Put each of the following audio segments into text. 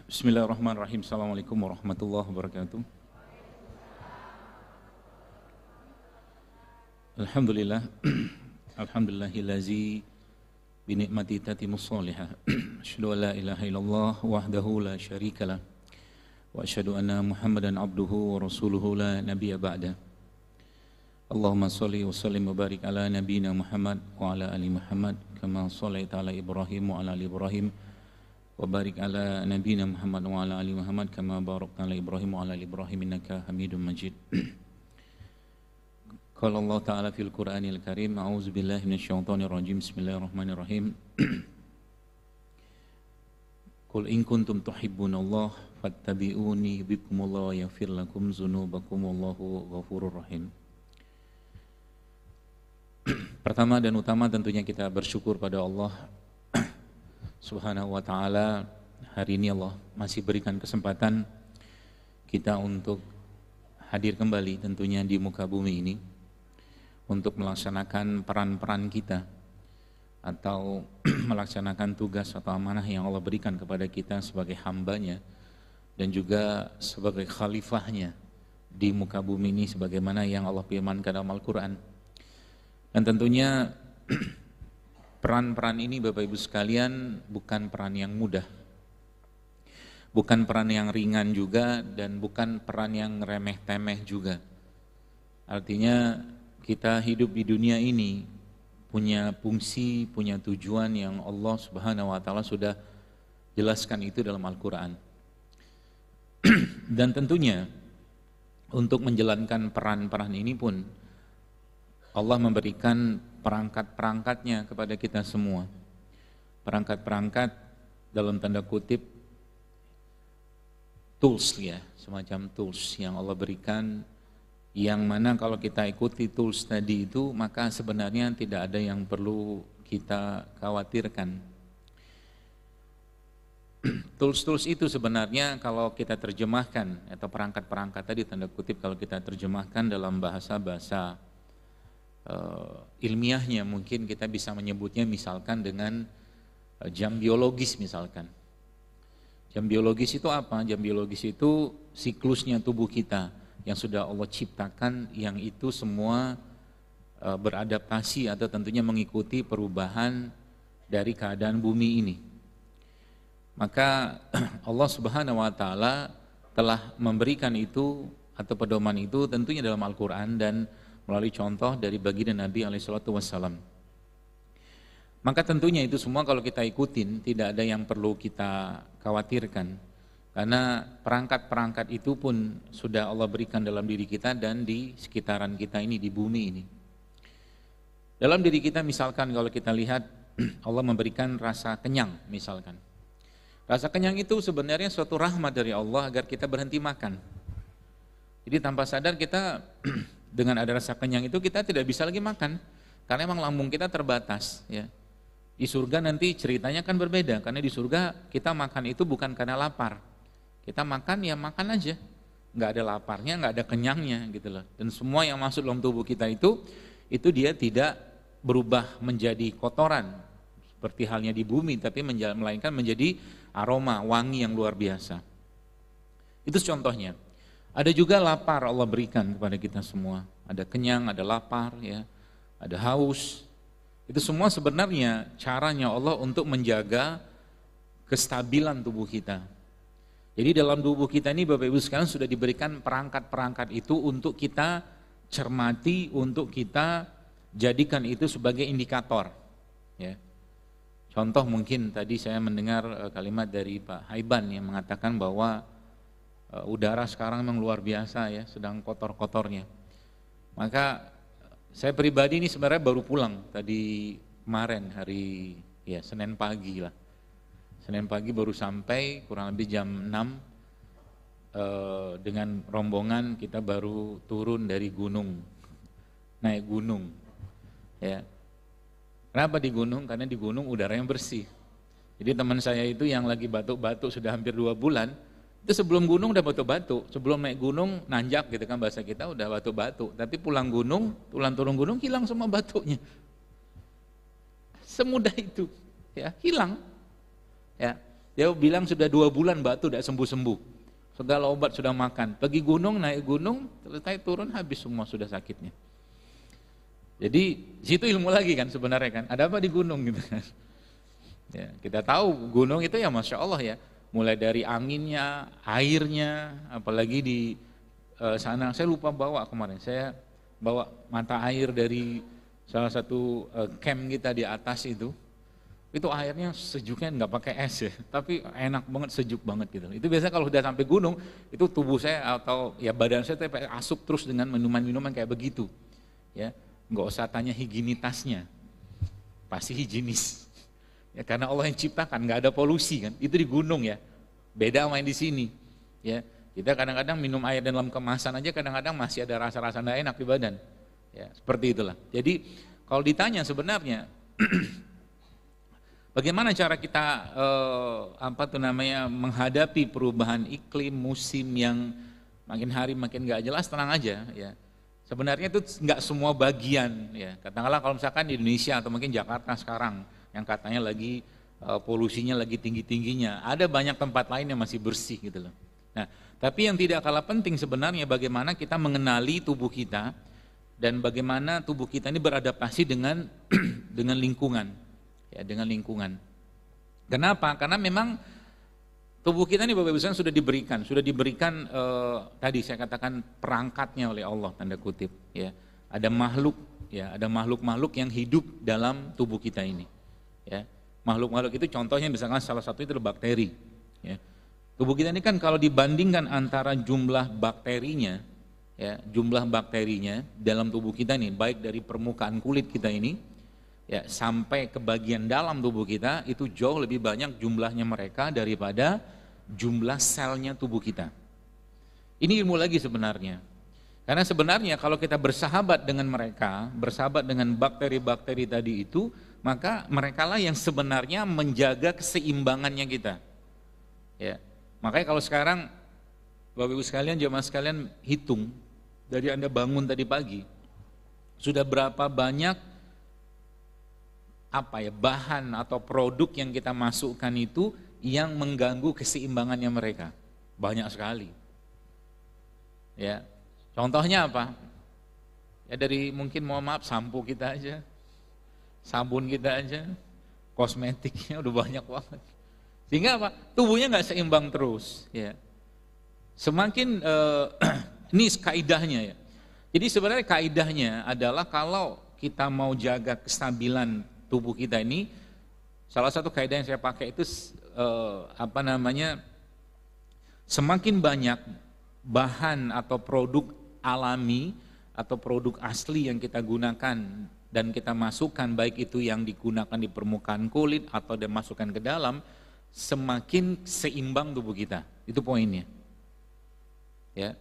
Bismillahirrahmanirrahim. Assalamualaikum warahmatullahi wabarakatuh. Alhamdulillah. Alhamdulillahillazi binikmati tatimus sholihah. Asyhadu an la ilaha illallah wahdahu la syarikalah. Wa asyhadu anna Muhammadan abduhu wa rasuluhu la nabiyya ba'da. Allahumma sholli wa sallim wa barik ala nabiyyina Muhammad wa ala ali Muhammad kama shallaita ala Ibrahim wa ala ali Ibrahim wa barik ala nabiyyina Muhammad wa ala ali Muhammad kama barakta ala Ibrahim wa ala ali Ibrahim innaka Hamidum Majid. Qala Allah Ta'ala fil Qur'anil Karim, a'udzu billahi minasyaitonir rajim. Bismillahirrahmanirrahim. Qul in kuntum tuhibbunallah fattabi'uni yuhibbukumullah wa yaghfir lakum dzunubakum wallahu ghafurur rahim. Pertama dan utama tentunya kita bersyukur pada Allah Subhanahu wa ta'ala. Hari ini Allah masih berikan kesempatan kita untuk hadir kembali tentunya di muka bumi ini untuk melaksanakan peran-peran kita atau melaksanakan tugas atau amanah yang Allah berikan kepada kita sebagai hambanya dan juga sebagai khalifahnya di muka bumi ini sebagaimana yang Allah firmankan dalam Al-Quran. Dan tentunya peran-peran ini Bapak Ibu sekalian bukan peran yang mudah, bukan peran yang ringan juga, dan bukan peran yang remeh-temeh juga. Artinya kita hidup di dunia ini punya fungsi, punya tujuan yang Allah Subhanahu wa ta'ala sudah jelaskan itu dalam Al-Quran. Dan tentunya untuk menjalankan peran-peran ini pun Allah memberikan perangkat-perangkatnya kepada kita semua. Perangkat-perangkat dalam tanda kutip tools ya, semacam tools yang Allah berikan, yang mana kalau kita ikuti tools tadi itu maka sebenarnya tidak ada yang perlu kita khawatirkan. Tools-tools itu sebenarnya kalau kita terjemahkan atau perangkat-perangkat tadi tanda kutip kalau kita terjemahkan dalam bahasa-bahasa ilmiahnya mungkin kita bisa menyebutnya misalkan dengan jam biologis misalkan. Jam biologis itu apa? Jam biologis itu siklusnya tubuh kita yang sudah Allah ciptakan, yang itu semua beradaptasi atau tentunya mengikuti perubahan dari keadaan bumi ini. Maka Allah Subhanahu wa ta'ala telah memberikan itu atau pedoman itu tentunya dalam Al-Quran dan melalui contoh dari baginda Nabi SAW. Maka tentunya itu semua kalau kita ikutin tidak ada yang perlu kita khawatirkan, karena perangkat-perangkat itu pun sudah Allah berikan dalam diri kita dan di sekitaran kita ini, di bumi ini. Dalam diri kita misalkan kalau kita lihat Allah memberikan rasa kenyang misalkan. Rasa kenyang itu sebenarnya suatu rahmat dari Allah agar kita berhenti makan. Jadi tanpa sadar kita dengan ada rasa kenyang itu kita tidak bisa lagi makan karena emang lambung kita terbatas ya. Di surga nanti ceritanya kan berbeda, karena di surga kita makan itu bukan karena lapar. Kita makan ya makan aja. Enggak ada laparnya, enggak ada kenyangnya gitu loh. Dan semua yang masuk dalam tubuh kita itu dia tidak berubah menjadi kotoran seperti halnya di bumi, tapi melainkan menjadi aroma, wangi yang luar biasa. Itu contohnya. Ada juga lapar Allah berikan kepada kita semua. Ada kenyang, ada lapar, ya, ada haus. Itu semua sebenarnya caranya Allah untuk menjaga kestabilan tubuh kita. Jadi dalam tubuh kita ini Bapak Ibu sekalian sudah diberikan perangkat-perangkat itu untuk kita cermati, untuk kita jadikan itu sebagai indikator. Ya. Contoh mungkin tadi saya mendengar kalimat dari Pak Haiban yang mengatakan bahwa udara sekarang memang luar biasa ya, sedang kotor-kotornya. Maka saya pribadi ini sebenarnya baru pulang tadi kemarin hari ya Senin pagi lah. Senin pagi baru sampai kurang lebih jam 6 dengan rombongan kita baru turun dari gunung. Naik gunung. Ya. Kenapa di gunung? Karena di gunung udaranya bersih. Jadi teman saya itu yang lagi batuk-batuk sudah hampir 2 bulan, itu sebelum gunung udah batuk-batuk, sebelum naik gunung nanjak gitu kan bahasa kita udah batuk-batuk, tapi pulang turun gunung hilang semua batuknya. Semudah itu, ya hilang. Ya, Dia bilang sudah 2 bulan batu tidak sembuh-sembuh. Segala obat sudah makan. Pergi gunung, naik gunung, selesai turun habis semua sudah sakitnya. Jadi situ ilmu lagi kan sebenarnya kan. Ada apa di gunung gitu kan. Ya, kita tahu gunung itu ya Masya Allah ya. Mulai dari anginnya, airnya, apalagi di sana. Saya lupa bawa kemarin. Saya bawa mata air dari salah satu camp kita di atas itu. Itu airnya sejuknya nggak pakai es ya, tapi enak banget, sejuk banget gitu. Itu biasanya kalau udah sampai gunung, itu tubuh saya atau ya badan saya tuh asup terus dengan minuman-minuman kayak begitu. Ya, nggak usah tanya higienitasnya, pasti higienis. Ya karena Allah yang ciptakan, nggak ada polusi kan. Itu di gunung ya, beda sama yang di sini. Ya, kita kadang-kadang minum air dalam kemasan aja kadang-kadang masih ada rasa-rasa nggak enak di badan. Ya, seperti itulah. Jadi kalau ditanya sebenarnya bagaimana cara kita menghadapi perubahan iklim, musim yang makin hari makin nggak jelas, tenang aja ya. Sebenarnya itu nggak semua bagian ya. Katakanlah kalau misalkan di Indonesia atau mungkin Jakarta sekarang yang katanya lagi polusinya lagi tinggi-tingginya, ada banyak tempat lain yang masih bersih gitu loh. Nah, tapi yang tidak kalah penting sebenarnya bagaimana kita mengenali tubuh kita dan bagaimana tubuh kita ini beradaptasi dengan dengan lingkungan. Ya, dengan lingkungan. Kenapa? Karena memang tubuh kita ini Bapak Ibu sudah diberikan tadi saya katakan perangkatnya oleh Allah tanda kutip ya. Ada makhluk ya, ada makhluk-makhluk yang hidup dalam tubuh kita ini. Ya. Makhluk-makhluk itu contohnya misalkan salah satu itu adalah bakteri ya. Tubuh kita ini kan kalau dibandingkan antara jumlah bakterinya ya, jumlah bakterinya dalam tubuh kita ini baik dari permukaan kulit kita ini ya sampai ke bagian dalam tubuh kita itu jauh lebih banyak jumlahnya mereka daripada jumlah selnya tubuh kita. Ini ilmu lagi sebenarnya. Karena sebenarnya kalau kita bersahabat dengan mereka, bersahabat dengan bakteri-bakteri tadi itu, maka merekalah yang sebenarnya menjaga keseimbangannya kita. Ya. Makanya kalau sekarang Bapak Ibu sekalian, jemaah sekalian hitung dari Anda bangun tadi pagi, sudah berapa banyak bahan atau produk yang kita masukkan itu yang mengganggu keseimbangannya mereka. Banyak sekali. Ya. Contohnya apa? Ya dari mungkin mohon maaf sampo kita aja. Sabun kita aja. Kosmetiknya udah banyak banget. Sehingga apa? Tubuhnya nggak seimbang terus, ya. Semakin ini kaidahnya ya. Jadi sebenarnya kaidahnya adalah kalau kita mau jaga kestabilan tubuh kita ini, salah satu kaidah yang saya pakai itu semakin banyak bahan atau produk alami atau produk asli yang kita gunakan dan kita masukkan, baik itu yang digunakan di permukaan kulit atau dimasukkan ke dalam, semakin seimbang tubuh kita. Itu poinnya. Ya.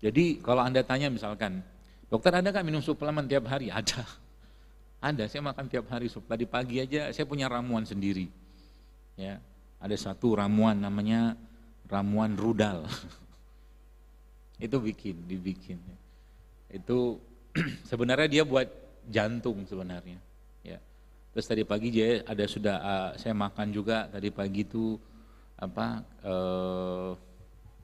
Jadi kalau Anda tanya misalkan, dokter ada nggak minum suplemen tiap hari? Ada. Ada, saya makan tiap hari sup. Tadi pagi aja saya punya ramuan sendiri. Ya, ada satu ramuan namanya ramuan rudal. Itu dibikin. Itu sebenarnya dia buat jantung sebenarnya. Ya. Terus tadi pagi saya makan juga tadi pagi itu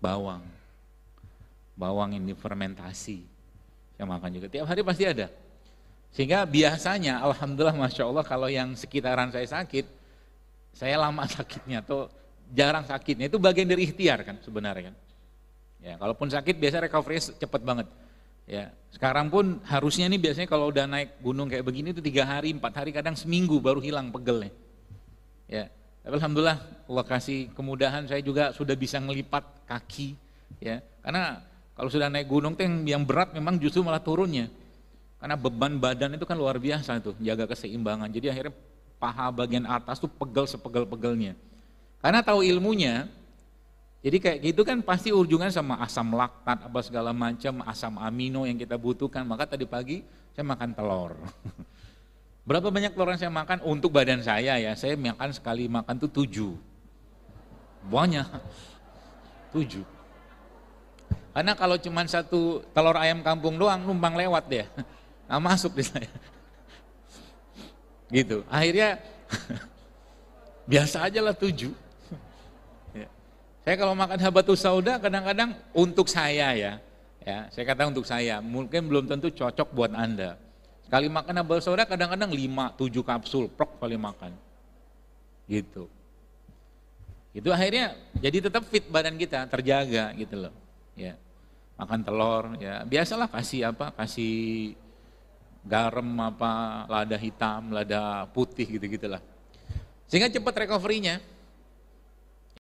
bawang. Bawang ini fermentasi. Saya makan juga. Tiap hari pasti ada. Sehingga biasanya, alhamdulillah Masya Allah kalau yang sekitaran saya sakit, saya lama sakitnya atau jarang sakitnya, itu bagian dari ikhtiar kan sebenarnya kan. Ya, kalaupun sakit biasanya recovery cepat banget. Ya, sekarang pun harusnya nih biasanya kalau udah naik gunung kayak begini itu 3 hari, 4 hari, kadang seminggu baru hilang pegelnya. Ya, tapi alhamdulillah Allah kasih kemudahan, saya juga sudah bisa ngelipat kaki. Ya, karena kalau sudah naik gunung yang berat memang justru malah turunnya. Karena beban badan itu kan luar biasa tuh, jaga keseimbangan. Jadi akhirnya paha bagian atas tuh pegel sepegel-pegelnya. Karena tahu ilmunya, jadi kayak gitu kan pasti ujungnya sama asam laktat, apa segala macam, asam amino yang kita butuhkan. Maka tadi pagi saya makan telur. Berapa banyak telur yang saya makan? Untuk badan saya ya, saya makan sekali makan tuh 7. Banyak, 7. Karena kalau cuma satu telur ayam kampung doang, numpang lewat deh. Nggak masuk di saya. Gitu. Akhirnya biasa aja lah 7. Saya kalau makan habatus sauda kadang-kadang untuk saya ya, saya kata untuk saya, mungkin belum tentu cocok buat Anda. Sekali makan habatus sauda kadang-kadang 5-7 kapsul, prok kali makan. Gitu. Itu akhirnya jadi tetap fit badan kita, terjaga gitu loh. Ya. Makan telur, ya biasalah kasih garam lada hitam, lada putih gitu-gitulah. Sehingga cepat recovery-nya.